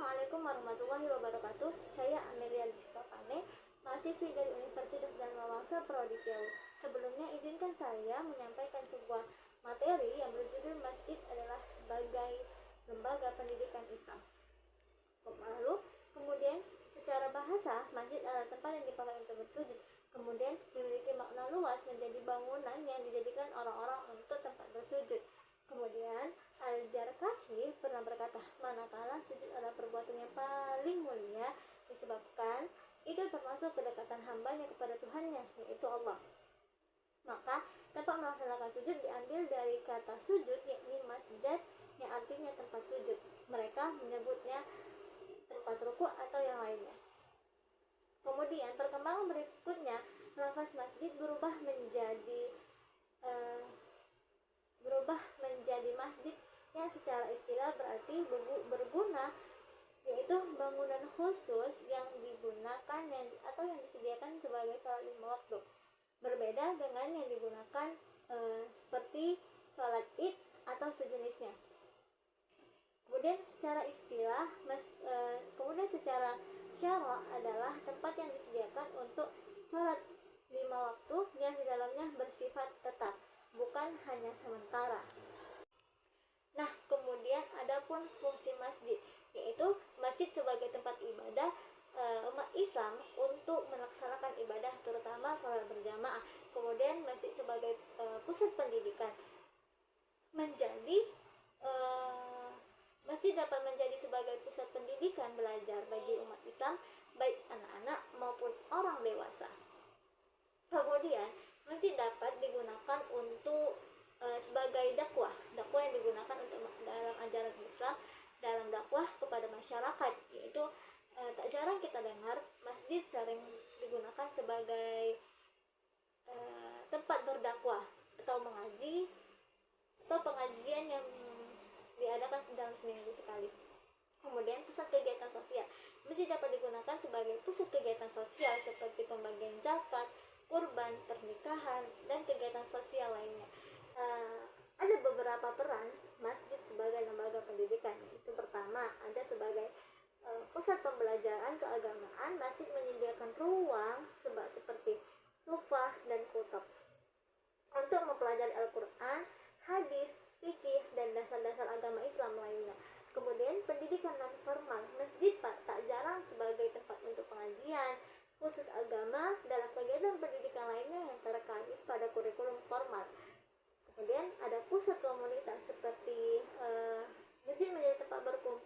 Assalamualaikum warahmatullahi wabarakatuh. Saya Amelia Lisitokane, mahasiswi dari Universitas Dharma Wangsa Prodi Riau. Sebelumnya izinkan saya menyampaikan sebuah materi yang berjudul Masjid adalah sebagai lembaga pendidikan Islam. Lalu, kemudian secara bahasa, masjid adalah tempat yang dipakai untuk bersujud. Kemudian memiliki makna luas menjadi bangunan yang dijadikan orang-orang untuk tempat bersujud. Kemudian Al-Jarkashi pernah berkata, manakala sujud adalah perbuatan yang paling mulia disebabkan itu termasuk kedekatan hambanya kepada Tuhannya, yaitu Allah. Maka tempat melaksanakan sujud diambil dari kata sujud, yakni masjid, yang artinya tempat sujud. Mereka menyebutnya tempat ruku atau yang lainnya. Kemudian perkembangan berikutnya, lafaz masjid berubah menjadi masjid yang secara istilah berarti berguna, yaitu bangunan khusus yang digunakan atau yang disediakan sebagai sholat 5 waktu. Berbeda dengan yang digunakan seperti sholat id atau sejenisnya. Kemudian secara istilah, kemudian secara syara adalah tempat yang disediakan untuk sholat 5 waktu yang di dalamnya bersifat tetap, bukan hanya sementara. Nah, kemudian adapun fungsi masjid, yaitu masjid sebagai tempat ibadah umat Islam untuk melaksanakan ibadah, terutama sholat berjamaah. Kemudian masjid sebagai pusat pendidikan. Masjid dapat menjadi sebagai pusat pendidikan belajar bagi umat Islam, baik anak-anak maupun orang dewasa. Kemudian masjid dapat digunakan untuk sebagai dakwah yang digunakan untuk dalam ajaran Islam, dalam dakwah kepada masyarakat, yaitu tak jarang kita dengar masjid sering digunakan sebagai tempat berdakwah atau mengaji atau pengajian yang diadakan dalam seminggu sekali. Kemudian pusat kegiatan sosial, masjid dapat digunakan sebagai pusat kegiatan sosial seperti pembagian zakat, kurban, pernikahan, dan kegiatan sosial lainnya. Ada beberapa peran masjid sebagai lembaga pendidikan. Itu pertama, ada sebagai pusat pembelajaran keagamaan. Masjid menyediakan ruang seperti sufah dan kutab untuk mempelajari Al-Quran, hadis, fikih, dan dasar-dasar agama Islam lainnya. Kemudian pendidikan non formal, masjid tak jarang sebagai tempat untuk pengajian khusus agama dalam kegiatan pendidikan lainnya yang terkait pada kurikulum formal. Kemudian ada pusat komunitas seperti masjid menjadi tempat berkumpul